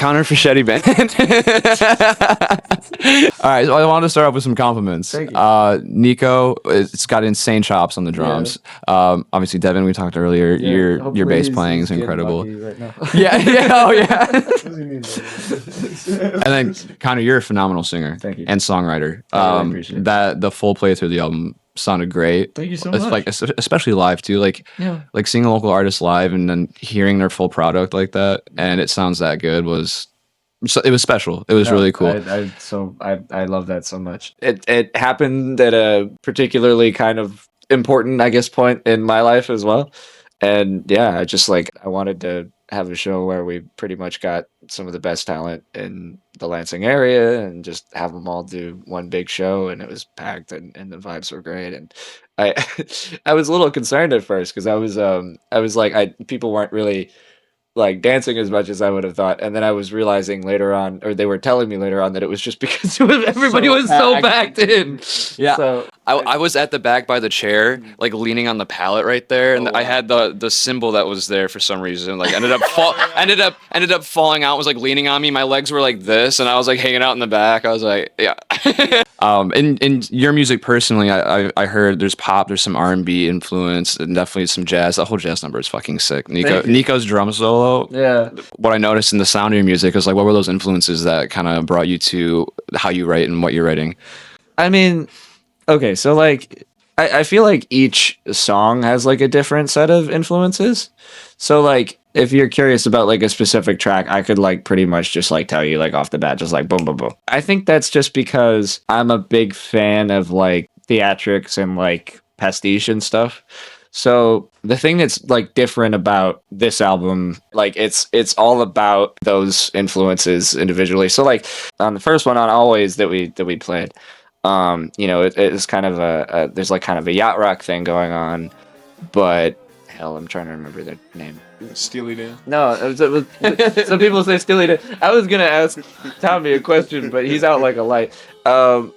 Connor Fischetti Band. All right, so I wanted to start off with some compliments. Thank you. Niko, it's got insane chops on the drums. Obviously, Devin, we talked earlier. Your bass playing is incredible. Right now. Oh yeah. What does he mean by And then Connor, you're a phenomenal singer. Thank you. And songwriter. I appreciate that the full playthrough of the album sounded great. Thank you so It's much. like especially live too. Like seeing a local artist live and then hearing their full product like that, and it sounds that good it was special. It was really cool. I love that so much. It happened at a particularly kind of important, I guess, point in my life as well. And yeah, I wanted to have a show where we pretty much got some of the best talent in the Lansing area and just have them all do one big show, and it was packed and the vibes were great. And I I was a little concerned at first because I was like people weren't really like dancing as much as I would have thought, and then I was realizing later on, or they were telling me later on, that it was just because everybody was so packed in. Yeah. So I was at the back by the chair, like leaning on the pallet right there, and I had the symbol that was there for some reason. Like ended up falling out. Was like leaning on me. My legs were like this, and I was like hanging out in the back. I was like, yeah. In your music personally, I heard there's pop, there's some R&B influence, and definitely some jazz. The whole jazz number is fucking sick. Niko's drum solo. Yeah. What I noticed in the sound of your music is like, what were those influences that kind of brought you to how you write and what you're writing? I mean, okay, so like I feel like each song has like a different set of influences. So like if you're curious about like a specific track, I could like pretty much just like tell you like off the bat, just like boom, boom, boom. I think that's just because I'm a big fan of like theatrics and like pastiche and stuff. So the thing that's like different about this album, like it's all about those influences individually. So like on the first one, on Always that we played, it's kind of there's like kind of a yacht rock thing going on, but hell, I'm trying to remember their name. Steely Dan? No, some people say Steely Dan. I was gonna ask Tommy a question, but he's out like a light. No,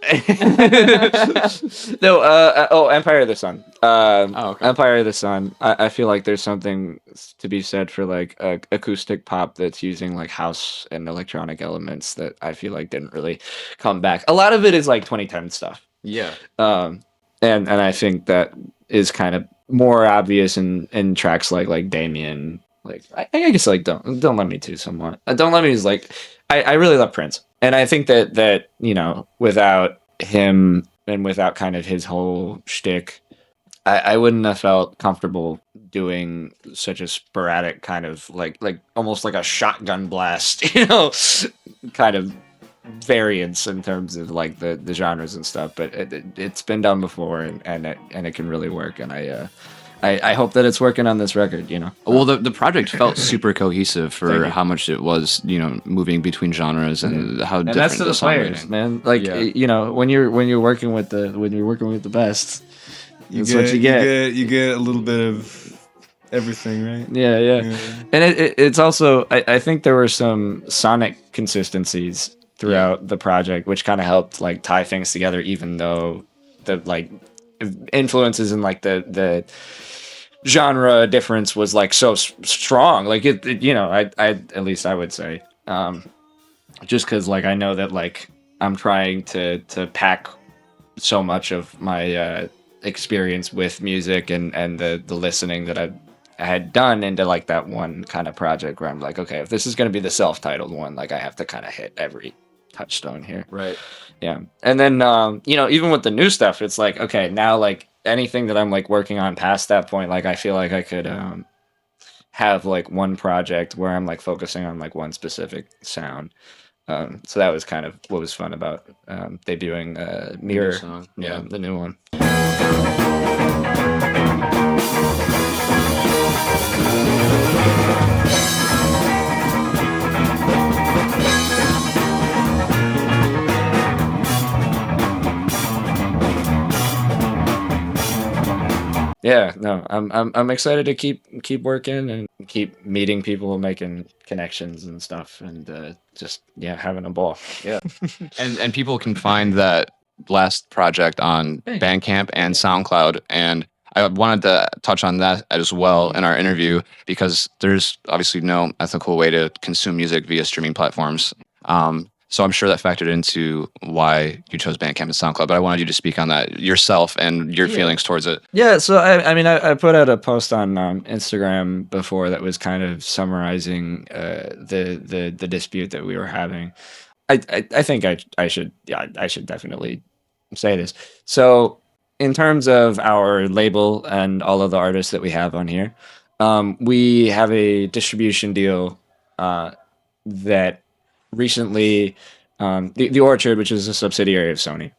Empire of the Sun. Okay. Empire of the Sun. I feel like there's something to be said for like acoustic pop that's using like house and electronic elements that I feel like didn't really come back. A lot of it is like 2010 stuff. Yeah. And I think that is kind of more obvious in tracks like Damien. Like I guess like don't let me too somewhat. Don't let me is like I really love Prince, and I think that without him and without kind of his whole shtick, I wouldn't have felt comfortable doing such a sporadic kind of like almost like a shotgun blast, kind of variance in terms of like the genres and stuff. But it's been done before, and it can really work. And I hope that it's working on this record. Well, the project felt super cohesive for how much it was, moving between genres and how and different that's to the players, songwriting. man. Like when you're working with the best, that's what you get. You get a little bit of everything, right? Yeah. And it's also I think there were some sonic consistencies throughout the project, which kind of helped like tie things together, even though the like influences and like the genre difference was like so strong. Like it I at least I would say, just because like I know that like I'm trying to pack so much of my experience with music and the listening that I had done into like that one kind of project where I'm like, okay, if this is going to be the self-titled one, like I have to kind of hit every touchstone here. Right. Yeah. And then even with the new stuff, it's like, okay, now like anything that I'm like working on past that point, like I feel like I could have like one project where I'm like focusing on like one specific sound. So that was kind of what was fun about debuting Mirror song. Yeah, the new one. Yeah, no, I'm excited to keep working and keep meeting people, making connections and stuff, and just having a ball. Yeah. And people can find that last project on Bandcamp and SoundCloud. And I wanted to touch on that as well in our interview because there's obviously no ethical way to consume music via streaming platforms. So I'm sure that factored into why you chose Bandcamp and SoundCloud. But I wanted you to speak on that yourself and your feelings towards it. Yeah, so I mean, I put out a post on Instagram before that was kind of summarizing the dispute that we were having. I think I should definitely say this. So in terms of our label and all of the artists that we have on here, we have a distribution deal that recently the Orchard, which is a subsidiary of Sony.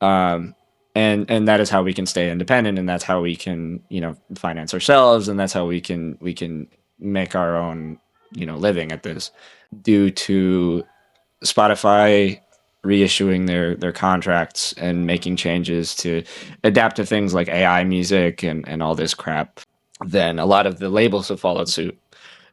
And that is how we can stay independent, and that's how we can finance ourselves, and that's how we can make our own living at this. Due to Spotify reissuing their contracts and making changes to adapt to things like AI music and all this crap, then a lot of the labels have followed suit.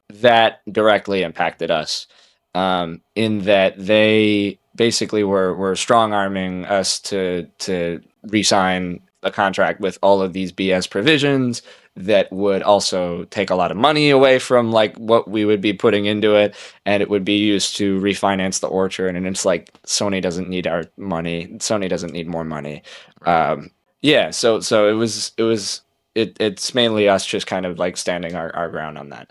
That directly impacted us, in that they basically were strong arming us to re-sign a contract with all of these BS provisions that would also take a lot of money away from like what we would be putting into it, and it would be used to refinance the Orchard. And it's like, Sony doesn't need our money. Sony doesn't need more money. Yeah, so it's mainly us just kind of like standing our ground on that.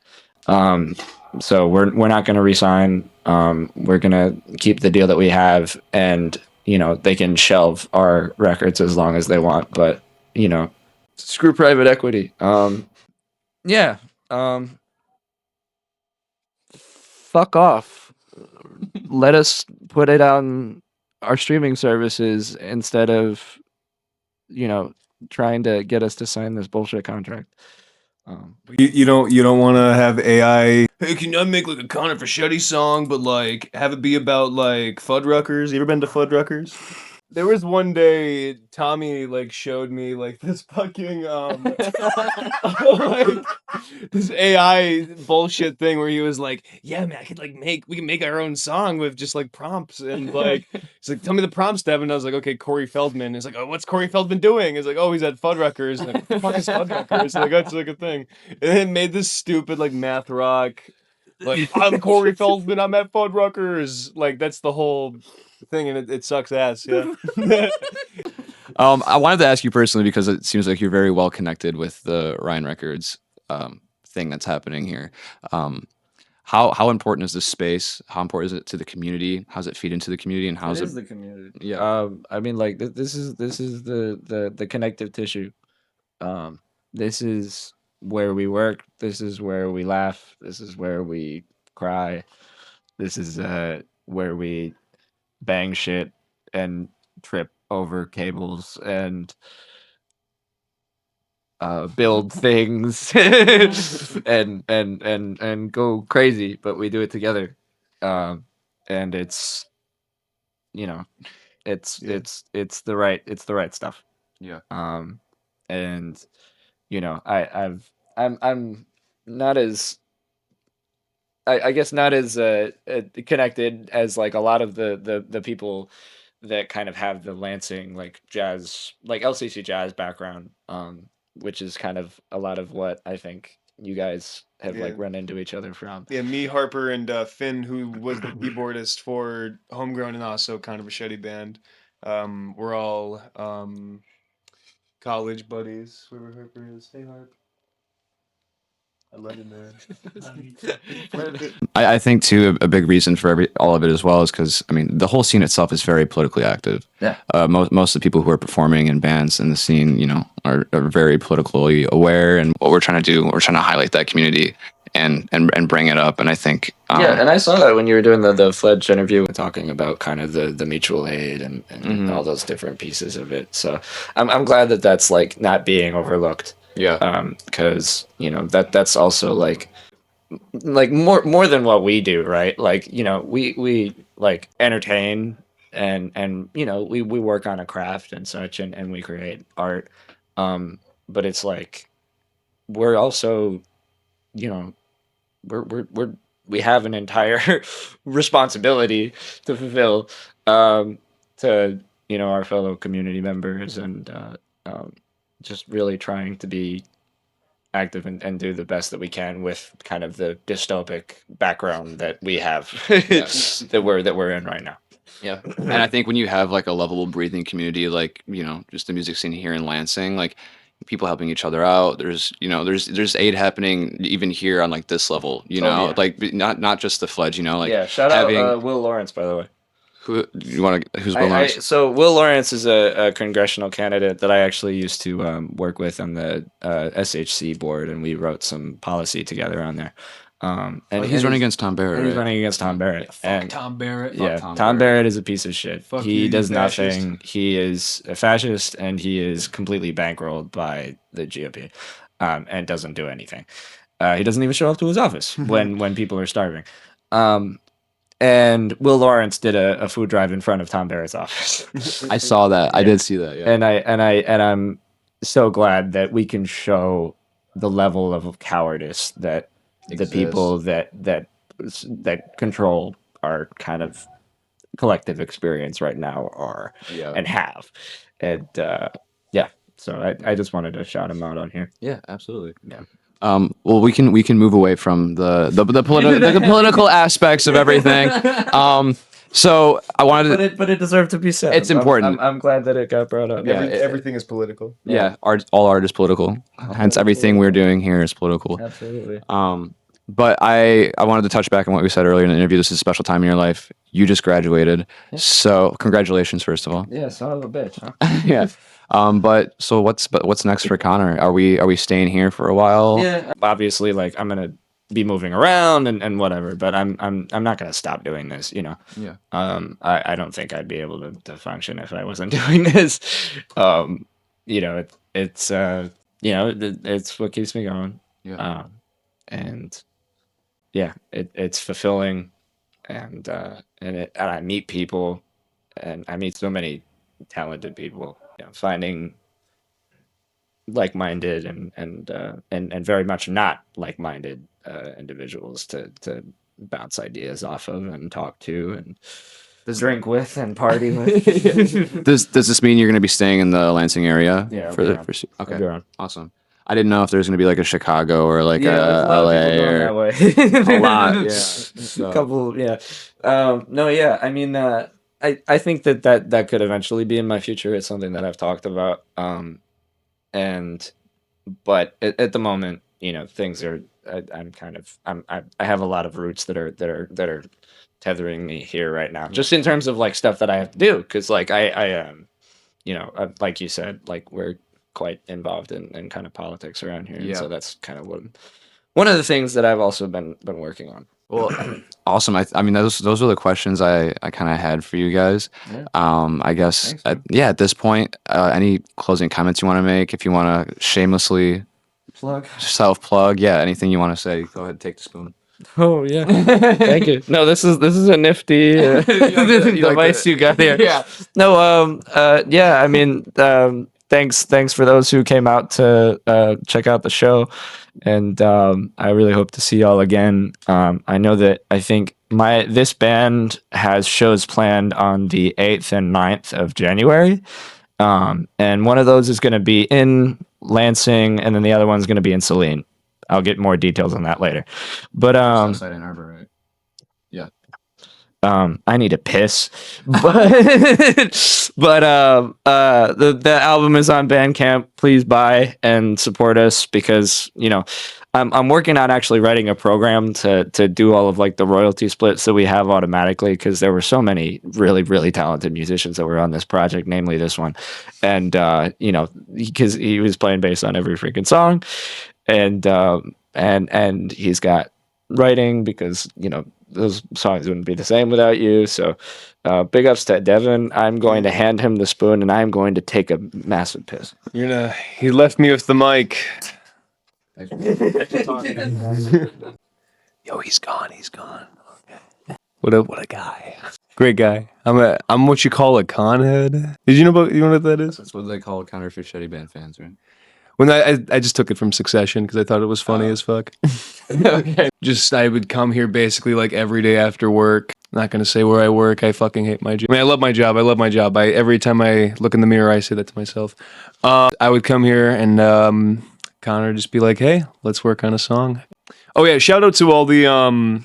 So we're not going to resign. We're going to keep the deal that we have, and they can shelve our records as long as they want, but screw private equity. Yeah. Fuck off. Let us put it on our streaming services instead of trying to get us to sign this bullshit contract. You don't want to have AI. Hey, can I make like a Connor Fischetti song, but like have it be about like Fuddruckers? You ever been to Fuddruckers? There was one day Tommy like showed me like this fucking like this AI bullshit thing where he was like, yeah man, I could like we can make our own song with just like prompts, and like he's like, tell me the prompts, Devin. I was like, okay, Corey Feldman. He's like, oh, what's Corey Feldman doing? He's like, oh, he's at Fuddruckers. Like, what the fuck is Fuddruckers? Like, that's like a thing. And then made this stupid like math rock, like, I'm Corey Feldman, I'm at Fuddruckers. Like, that's the whole thing, and it sucks ass. Yeah. I wanted to ask you personally because it seems like you're very well connected with the Ryan Records thing that's happening here. How important is this space? How important is it to the community? How does it feed into the community? And how It is is it? the community. Yeah. I mean, like this is the connective tissue. This is where we work. This is where we laugh. This is where we cry. This is where we bang shit and trip over cables and build things and go crazy, but we do it together. And it's you know Yeah. it's the right stuff. Yeah. And I'm not as I guess not as connected as like a lot of the people that kind of have the Lansing like jazz, like LCC jazz background, which is kind of a lot of what I think you guys have like Yeah. run into each other from. Yeah, me, Harper, and Finn, who was the keyboardist for Homegrown and also kind of a Fischetti Band. We're all college buddies. Whoever Harper is. Hey, Harp. I love you, man. I think too a big reason for all of it as well is because I mean the whole scene itself is very politically active. Yeah. Most of the people who are performing in bands in the scene, are very politically aware, and what we're trying to do, we're trying to highlight that community and bring it up. And I think Yeah, and I saw that when you were doing the Fledge interview, talking about kind of the mutual aid and all those different pieces of it. So I'm glad that that's like not being overlooked. yeah. Because that's also like more than what we do, right? Like we like entertain and we work on a craft and such, and we create art. But it's like we're also we have an entire responsibility to fulfill, to our fellow community members, and just really trying to be active and do the best that we can with kind of the dystopic background that we have that we're in right now. Yeah. And I think when you have like a lovable, breathing community, like, just the music scene here in Lansing, like people helping each other out, there's aid happening even here on like this level, yeah. like not just the Fledge, like Yeah, shout having, out Will Lawrence, by the way. who's Will Lawrence? So Will Lawrence is a congressional candidate that I actually used to work with on the SHC board, and we wrote some policy together on there. And He's running against Tom Barrett, He's right? running against Tom Barrett. Fuck Tom Barrett. Yeah, Tom Tom Barrett. Barrett is a piece of shit. Fuck He you, does you fascist. nothing. He is a fascist, and he is completely bankrolled by the GOP, and doesn't do anything. He doesn't even show up to his office when people are starving. And Will Lawrence did a food drive in front of Tom Barrett's office. I saw that. I did see that. Yeah. and I'm so glad that we can show the level of cowardice that the people that control our kind of collective experience right now are and have. And yeah, so I just wanted to shout him out on here. Yeah, absolutely. Yeah. Well, we can move away from the political aspects of everything. So I wanted to. But it deserved to be said. It's important. I'm glad that it got brought up. Yeah, Everything is political. Yeah, all art is political. Hence, everything we're doing here is political. Absolutely. But I wanted to touch back on what we said earlier in the interview. This is a special time in your life. You just graduated, so congratulations, first of all. Yeah, son of a bitch, huh? Yeah. But what's next for Connor? Are we staying here for a while? Yeah. Obviously, like I'm gonna be moving around and whatever, but I'm not gonna stop doing this. Yeah. I don't think I'd be able to function if I wasn't doing this. It's it's what keeps me going. Yeah. And yeah, it's fulfilling, and I meet people, and I meet so many talented people. Finding like-minded and very much not like-minded individuals to bounce ideas off of and talk to and drink with and party with. Does this mean you're going to be staying in the Lansing area? Yeah, Okay. Awesome. I didn't know if there's going to be like a Chicago or like a LA that or way. a lot. Yeah. So. A couple. Yeah. No. Yeah. I mean, I think that could eventually be in my future. It's something that I've talked about. But at the moment, things are. I have a lot of roots that are tethering me here right now. Just in terms of like stuff that I have to do, because like I like you said, like we're quite involved in kind of politics around here. And so that's kind of one of the things that I've also been working on. Well, awesome. I mean, those are the questions I kind of had for you guys. Yeah. I guess, Thanks, at this point, any closing comments you want to make? If you want to shamelessly self-plug, anything you want to say, go ahead, take the spoon. Oh yeah, thank you. No, this is a nifty device you got there. Yeah. No, yeah. I mean, thanks for those who came out to check out the show, and I really hope to see y'all again. I know that I think this band has shows planned on the 8th and 9th of January, and one of those is going to be in Lansing, and then the other one's going to be in Saline. I'll get more details on that later. But Outside Ann Arbor, right? Yeah. I need to piss, but the album is on Bandcamp. Please buy and support us, because I'm working on actually writing a program to do all of like the royalty splits that we have automatically, because there were so many really, really talented musicians that were on this project, namely this one, and because he was playing bass on every freaking song, and he's got writing, because those songs wouldn't be the same without you. So big ups to Devin. I'm going to hand him the spoon, and I'm going to take a massive piss. He left me with the mic. Yo, he's gone. Okay. What a guy. Great guy. I'm what you call a conhead. Did you know what that is? That's what they call Connor Fischetti Band fans, right? When I just took it from Succession because I thought it was funny as fuck. Okay. I would come here basically like every day after work. not gonna say where I work. I fucking hate my job. I mean, I love my job. I love my job. Every time I look in the mirror, I say that to myself. I would come here and Connor would just be like, "Hey, let's work on a song." Oh yeah, shout out to all the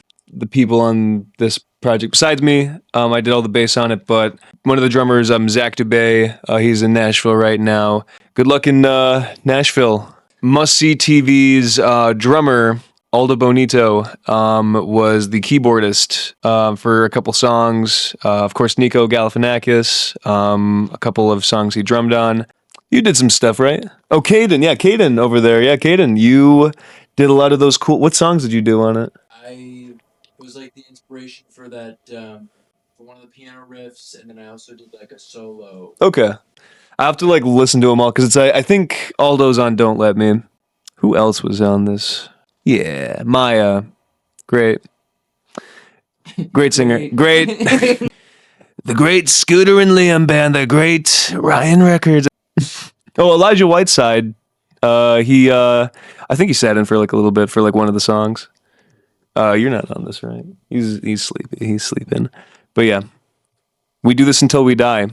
people on this project. Besides me, I did all the bass on it, but one of the drummers, Zach Dubay, he's in Nashville right now. Good luck in Nashville. Must See TV's drummer, Aldo Bonito, was the keyboardist for a couple songs. Of course, Niko Galifinakis, a couple of songs he drummed on. You did some stuff, right? Oh, Caden. Yeah, Caden over there. Yeah, Caden. You did a lot of those cool... What songs did you do on it? I was like the inspiration for that, for one of the piano riffs, and then I also did like a solo. Okay. I have to like listen to them all because it's I think Aldo's on Don't Let Me. Who else was on this? Yeah, Maya. Great. Great singer. Great. The great Scooter and Liam band, the great Ryan Records. Oh, Elijah Whiteside. I think he sat in for like a little bit for like one of the songs. You're not on this, right? He's sleepy. He's sleeping. But yeah. We do this until we die.